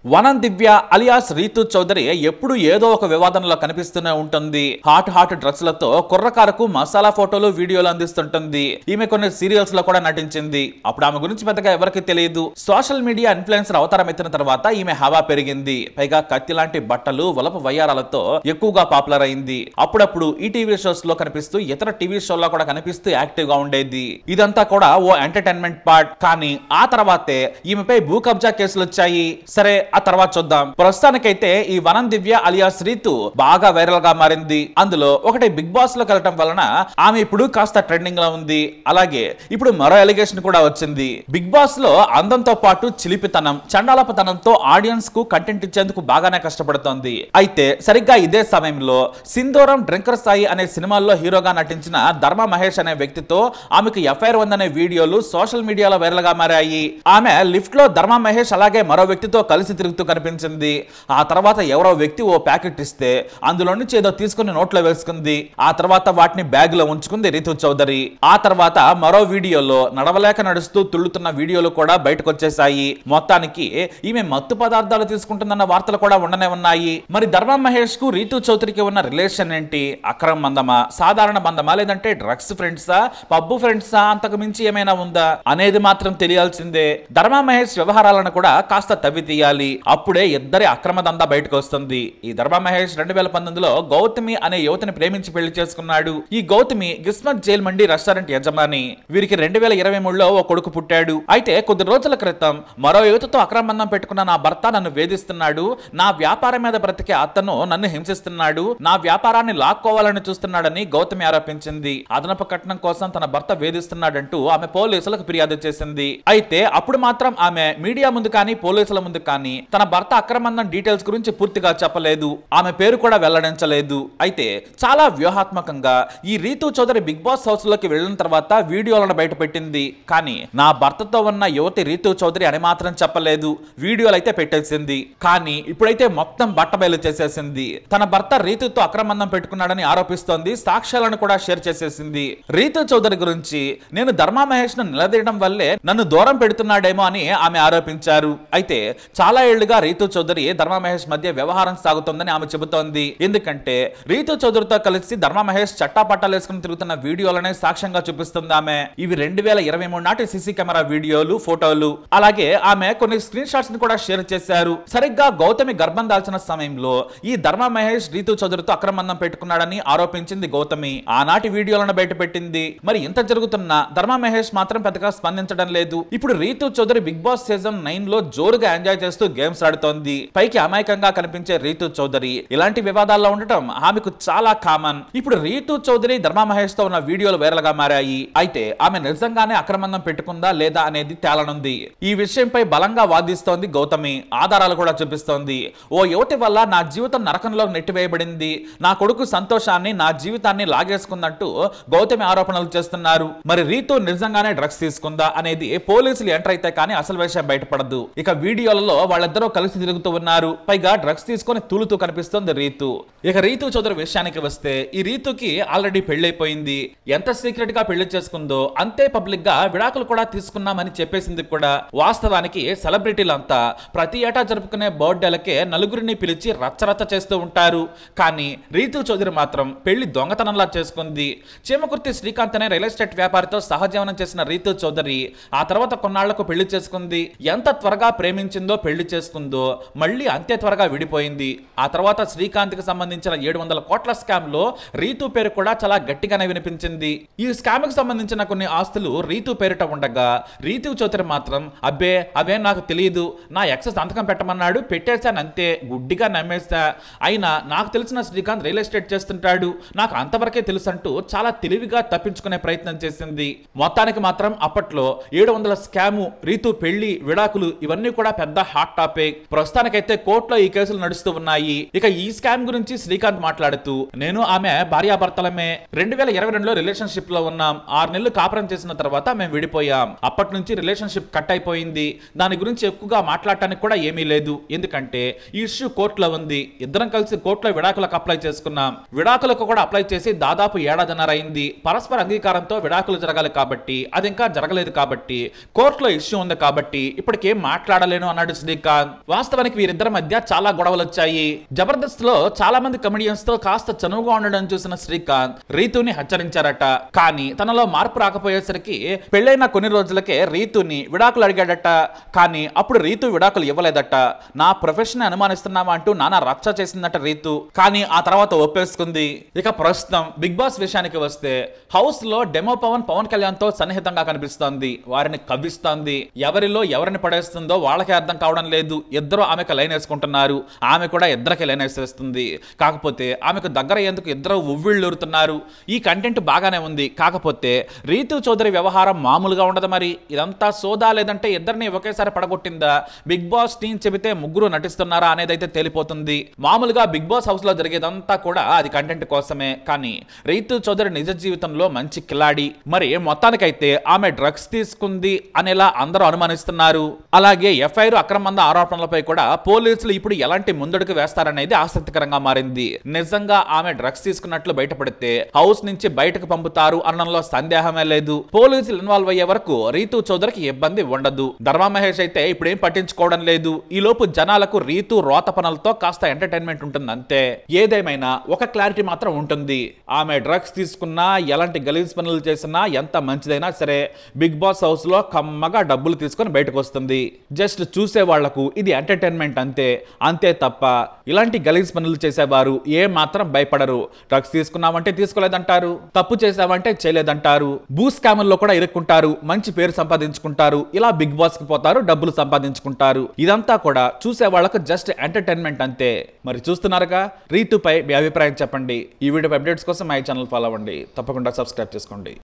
వనం దివ్య అలియాస్ రీతు చౌదరి ఎప్పుడు ఏదో ఒక వివాదంలో కనిపిస్తూనే ఉంటుంది. హాట్ డ్రెస్లతో కుర్రకారకు మసాలా ఫోటోలు వీడియోలు అందిస్తుంటుంది. ఈమె కొన్ని సీరియల్స్ లో కూడా నటించింది. అప్పుడు ఆమె గురించి పెద్దగా ఎవరికి తెలియదు. సోషల్ మీడియా ఇన్ఫ్లుయెన్సర్ అవతారం ఎత్తిన తర్వాత ఈమె హవా పెరిగింది. పైగా కత్తి లాంటి బట్టలు వలపు వయ్యారాలతో ఎక్కువగా పాపులర్ అయింది. అప్పుడప్పుడు ఈ టీవీ షోస్ లో కనిపిస్తూ ఇతర టీవీ షోల్లో కూడా కనిపిస్తూ యాక్టివ్ గా ఉండేది. ఇదంతా కూడా ఓ ఎంటర్టైన్మెంట్ పార్ట్. కానీ ఆ తర్వాతే ఈమెపై భూ కబ్జా కేసులు వచ్చాయి. సరే, ఆ తర్వాత చూద్దాం. ప్రస్తుతానికైతే ఈ వనం దివ్య అలియాస్ రీతు బాగా వైరల్ గా మారింది. అందులో ఒకటి బిగ్ బాస్ లోకి వెళ్ళటం వలన ఆమె ఇప్పుడు కాస్త ట్రెండింగ్ లో ఉంది. అలాగే ఇప్పుడు మరో ఎలిగేషన్ కూడా వచ్చింది. బిగ్ బాస్ లో అందంతో పాటు చిలిపితనం, చండాలపతనంతో ఆడియన్స్ కు కంటెంట్ ఇచ్చేందుకు బాగానే కష్టపడుతోంది. అయితే సరిగ్గా ఇదే సమయంలో సింధూరం డ్రింకర్ సాయి అనే సినిమాల్లో హీరోగా నటించిన ధర్మ మహేష్ అనే వ్యక్తితో ఆమెకు ఎఫ్ఐఆర్ ఉందనే వీడియోలు సోషల్ మీడియాలో వైరల్ గా మారాయి. ఆమె లిఫ్ట్ లో ధర్మ మహేష్ అలాగే మరో వ్యక్తితో కలిసి తిరుగుతూ కనిపించింది. ఆ తర్వాత ఎవరో వ్యక్తి ఓ ప్యాకెట్ ఇస్తే అందులో నుంచి ఏదో తీసుకుని నోట్లో వేసుకుంది. ఆ తర్వాత వాటిని బ్యాగ్ లో ఉంచుకుంది రీతు చౌదరి. ఆ తర్వాత మరో వీడియోలో నడవలేక నడుస్తూ తుళ్ళుతున్న వీడియోలు కూడా బయటకు వచ్చేసాయి. మొత్తానికి ఈమె మత్తు పదార్థాలు తీసుకుంటుందన్న వార్తలు కూడా ఉండనే ఉన్నాయి. మరి ధర్మ మహేష్ కు రీతు చౌదరికి ఉన్న రిలేషన్ ఏంటి? అక్రమ బంధమా, సాధారణ బంధమా, లేదంటే డ్రగ్స్ ఫ్రెండ్సా, పబ్బు ఫ్రెండ్సా, అంతకు మించి ఏమైనా ఉందా అనేది మాత్రం తెలియాల్సిందే. ధర్మ మహేష్ వ్యవహారాలను కూడా కాస్త తవ్వి తీయాలి. అప్పుడే ఇద్దరి అక్రమ దందా బయటకు వస్తుంది. ఈ ధర్మ మహేష్ 2019లో గౌతమి అనే యువతిని ప్రేమించి పెళ్లి చేసుకున్నాడు. ఈ గౌతమి గిస్మత్ జైల్ మండి రెస్టారెంట్ యజమాని. వీరికి 2023లో ఓ కొడుకు పుట్టాడు. అయితే కొద్ది రోజుల క్రితం మరో యువతితో అక్రమ బంధం పెట్టుకున్న నా భర్త నన్ను వేధిస్తున్నాడు, నా వ్యాపారం మీద బ్రతికే అతను నన్ను హింసిస్తున్నాడు, నా వ్యాపారాన్ని లాక్కోవాలని చూస్తున్నాడని గౌతమి ఆరోపించింది. అదనపు కట్నం కోసం తన భర్త వేధిస్తున్నాడంటూ ఆమె పోలీసులకు ఫిర్యాదు చేసింది. అయితే అప్పుడు మాత్రం ఆమె మీడియా ముందు కానీ పోలీసుల ముందు కానీ తన భర్త అక్రమందం డీటెయిల్స్ గురించి పూర్తిగా చెప్పలేదు. ఆమె పేరు కూడా వెల్లడించలేదు. అయితే చాలా వ్యూహాత్మకంగా ఈ Rithu Chowdary Bigg Boss house లోకి వెళ్ళిన తర్వాత వీడియోలను బయట పెట్టింది. కానీ నా భర్తతో ఉన్న యువతి రీతు చౌదరి అని మాత్రం చెప్పలేదు. వీడియోలు అయితే పెట్టేసింది. కానీ ఇప్పుడైతే మొత్తం బట్టబయలు చేసేసింది. తన భర్త రీతుతో అక్రమందం పెట్టుకున్నాడని ఆరోపిస్తోంది. సాక్ష్యాలను కూడా షేర్ చేసేసింది. రీతు చౌదరి గురించి నేను ధర్మ మహేష్ ను నిలదీయడం వల్లే నన్ను దూరం పెడుతున్నాడేమో అని ఆమె ఆరోపించారు. అయితే చాలా ఏళ్లుగా రీతు చౌదరి ధర్మ మహేష్ మధ్య వ్యవహారం సాగుతోందని ఆమె చెబుతోంది. ఎందుకంటే రీతు చౌదరితో కలిసి ధర్మ మహేష్ చట్టాపట్టాలు వేసుకుని తిరుగుతున్న వీడియోలనే సాక్ష్యంగా చూపిస్తుంది ఆమె. ఇవి 2023 నాటి సీసీ కెమెరా వీడియోలు, ఫోటోలు. అలాగే ఆమె కొన్ని స్క్రీన్ షాట్స్ ని కూడా షేర్ చేశారు. సరిగ్గా గౌతమి గర్భం దాల్చిన సమయంలో ఈ ధర్మ మహేష్ రీతు చౌదరితో అక్రమందం పెట్టుకున్నాడని ఆరోపించింది గౌతమి. ఆనాటి వీడియోలను బయట పెట్టింది. మరి ఇంత జరుగుతున్నా ధర్మ మహేష్ మాత్రం పెద్దగా స్పందించడం లేదు. ఇప్పుడు Rithu Chowdary Bigg Boss season 9 లో జోరుగా ఎంజాయ్ చేస్తూ గేమ్స్ ఆడుతోంది. పైకి అమాయకంగా కనిపించే రీతు చౌదరి ఇలాంటి వివాదాల్లో ఉండటం ఆమెకు చాలా కామన్. ఇప్పుడు రీతు చౌదరి ధర్మ మహేష్ తో ఉన్న వీడియోలు వైరల్ గా మారాయి. అయితే ఆమె నిజంగానే అక్రమందం పెట్టుకుందా లేదా అనేది తేలనుంది. ఈ విషయంపై బలంగా వాదిస్తోంది గౌతమి. ఆధారాలు కూడా చూపిస్తోంది. ఓ యువతి వల్ల నా జీవితం నరకంలో నెట్టివేయబడింది, నా కొడుకు సంతోషాన్ని, నా జీవితాన్ని లాగేసుకుందంటూ గౌతమి ఆరోపణలు చేస్తున్నారు. మరి రీతు నిజంగానే డ్రగ్స్ తీసుకుందా అనేది పోలీసులు ఎంటర్ అయితే కానీ అసలు విషయం బయటపడదు. ఇక వీడియోలలో వాళ్ళిద్దరూ కలిసి తిరుగుతూ ఉన్నారు. పైగా డ్రగ్స్ తీసుకొని తూలుతూ కనిపిస్తుంది రీతు. ఇక రీతు చౌదరి విషయానికి వస్తే ఈ రీతుకి ఆల్రెడీ పెళ్లైపోయింది. ఎంత సీక్రెట్ గా పెళ్లి చేసుకుందో అంతే పబ్లిక్ గా విడాకులు కూడా తీసుకున్నామని చెప్పేసింది కూడా. వాస్తవానికి సెలబ్రిటీలంతా ప్రతి ఏటా జరుపుకునే బర్త్డేలకే నలుగురిని పిలిచి రచ్చరచ్చ చేస్తూ ఉంటారు. కానీ రీతు చౌదరి మాత్రం పెళ్లి దొంగతనంలా చేసుకుంది. చీమకుర్తి శ్రీకాంత్ అనే రియల్ ఎస్టేట్ వ్యాపారితో సహజీవనం చేసిన రీతు చౌదరి ఆ తర్వాత కొన్నాళ్లకు పెళ్లి చేసుకుంది. ఎంత త్వరగా ప్రేమించిందో పెళ్లి చేసుకుందో మళ్ళీ అంతే త్వరగా విడిపోయింది. ఆ తర్వాత శ్రీకాంత్ కి సంబంధించిన 700 కోట్ల స్కామ్ లో రీతు పేరు కూడా చాలా గట్టిగానే వినిపించింది. ఈ స్కామ్ కి సంబంధించిన కొన్ని ఆస్తులు రీతు పేరిట ఉండగా రీతు చౌదరి మాత్రం అబ్బే అవే నాకు తెలియదు, నా ఎక్స్ సంతకం పెట్టమన్నాడు పెట్టేశాను అంతే, గుడ్డిగా నమ్మేస్తా, అయినా నాకు తెలిసిన శ్రీకాంత్ రియల్ ఎస్టేట్ చేస్తుంటాడు, నాకు అంతవరకే తెలుసు అంటూ చాలా తెలివిగా తప్పించుకునే ప్రయత్నం చేసింది. మొత్తానికి మాత్రం అప్పట్లో 700 స్కాము, రీతు పెళ్లి, విడాకులు ఇవన్నీ కూడా పెద్ద హాట్ టాపిక్. ప్రస్తుతానికైతే కోర్టులో ఈ కేసులు నడుస్తూ ఉన్నాయి. ఇక ఈ స్కామ్ గురించి శ్రీకాంత్ మాట్లాడుతూ నేను ఆమె భార్యాభర్తలమే, 2022లో రిలేషన్షిప్ లో ఉన్నాం, 6 నెలలు కాపురం చేసిన తర్వాత మేము విడిపోయాం, అప్పటి నుంచి రిలేషన్షిప్ కట్ అయిపోయింది, దాని గురించి ఎక్కువగా మాట్లాడటానికి కూడా ఏమీ లేదు, ఎందుకంటే ఈ ఇష్యూ కోర్టులో ఉంది, ఇద్దరం కలిసి కోర్టులో విడాకులకు అప్లై చేసుకున్నాం, విడాకులకు కూడా అప్లై చేసి దాదాపు 1.5 ఏడాదిన్నర అయింది, పరస్పర అంగీకారంతో విడాకులు జరగాలి కాబట్టి అది ఇంకా జరగలేదు కాబట్టి కోర్టులో ఇష్యూ ఉంది కాబట్టి ఇప్పటికేం మాట్లాడలేను అన్నాడు శ్రీకాంత్. శ్రీకాంత్. వాస్తవానికి వీరిద్దరి మధ్య చాలా గొడవలు వచ్చాయి. జబర్దస్త్ లో చాలా మంది కమెడియన్స్ తో కాస్త చనువుగా ఉండడం చూసిన శ్రీకాంత్ రీతుని హెచ్చరించారట. కానీ తనలో మార్పు రాకపోయేసరికి పెళ్లైన కొన్ని రోజులకే రీతుని విడాకులు అడిగాడట. కానీ అప్పుడు రీతు విడాకులు ఇవ్వలేదట. నా ప్రొఫెషన్ అనుమానిస్తున్నావా అంటూ నానా రచ్చ చేసిందట రీతు. కానీ ఆ తర్వాత ఒప్పేసుకుంది. ఇక ప్రస్తుతం బిగ్ బాస్ విషయానికి వస్తే హౌస్ లో డెమో పవన్ కళ్యాణ్ తో సన్నిహితంగా కనిపిస్తోంది. వారిని కవ్విస్తోంది. ఎవరిలో ఎవరిని పడేస్తుందో వాళ్ళకే అర్థం కావడం లేదు. ఇద్దరు ఆమెకు లైన్ వేసుకుంటున్నారు. ఆమె కూడా ఇద్దరికి లైన్ వేసేస్తుంది. కాకపోతే ఆమెకు దగ్గర ఎందుకు ఇద్దరు ఉవ్విళ్ళూరుతున్నారు. ఈ కంటెంట్ బాగానే ఉంది. కాకపోతే రీతు చౌదరి వ్యవహారం మామూలుగా ఉండదు. మరి ఇదంతా సోదా లేదంటే ఇద్దరిని ఒకేసారి పడగొట్టిందా, బిగ్ బాస్ టీం చెబితే ముగ్గురు నటిస్తున్నారా అనేది అయితే తేలిపోతుంది. మామూలుగా బిగ్ బాస్ హౌస్ లో జరిగేదంతా కూడా అది కంటెంట్ కోసమే. కానీ రీతు చౌదరి నిజ జీవితంలో మంచి కిలాడి. మరి మొత్తానికైతే ఆమె డ్రగ్స్ తీసుకుంది అనేలా అందరూ అనుమానిస్తున్నారు. అలాగే ఎఫ్ఐఆర్ అక్రమంద ఆరోపణలపై కూడా పోలీసులు ఇప్పుడు ఎలాంటి ముందడుగు వేస్తారనేది ఆసక్తికరంగా మారింది. నిజంగా ఆమె డ్రగ్స్ తీసుకున్నట్లు బయటపడితే హౌస్ నుంచి బయటకు పంపుతారు అనడంలో సందేహమే లేదు. పోలీసులు ఇన్వాల్వ్ అయ్యే వరకు రీతు చౌదరికి ఇబ్బంది ఉండదు. ధర్మా మహేష్ అయితే ఇప్పుడేం పట్టించుకోవడం లేదు. ఈ లోపు జనాలకు రీతు రోత పనులతో కాస్త ఎంటర్టైన్మెంట్ ఉంటుంది అంతే. ఏదేమైనా ఒక క్లారిటీ మాత్రం ఉంటుంది. ఆమె డ్రగ్స్ తీసుకున్నా, ఎలాంటి గలీజ్ పనులు చేసినా, ఎంత మంచిదైనా సరే బిగ్ బాస్ హౌస్ లో కమ్మగా డబ్బులు తీసుకొని బయటకు వస్తుంది. జస్ట్ చూసే వాళ్లకు ఇది ఎంటర్టైన్మెంట్ అంతే తప్ప ఇలాంటి గలీజ్ పనులు చేసేవారు ఏ మాత్రం భయపడరు. డ్రగ్స్ తీసుకున్నామంటే తీసుకోలేదంటారు, తప్పు చేసామంటే చేయలేదంటారు, భూ స్కాముల్లో కూడా ఇరుక్కుంటారు, మంచి పేరు సంపాదించుకుంటారు, ఇలా బిగ్ బాస్ కి పోతారు, డబ్బులు సంపాదించుకుంటారు. ఇదంతా కూడా చూసే వాళ్లకు జస్ట్ ఎంటర్టైన్మెంట్ అంతే. మరి చూస్తున్నారుగా, రీతుపై మీ అభిప్రాయం చెప్పండి. ఈ వీడియో అప్డేట్స్ కోసం మై ఛానల్ ఫాలో అవ్వండి. తప్పకుండా సబ్స్క్రైబ్ చేసుకోండి.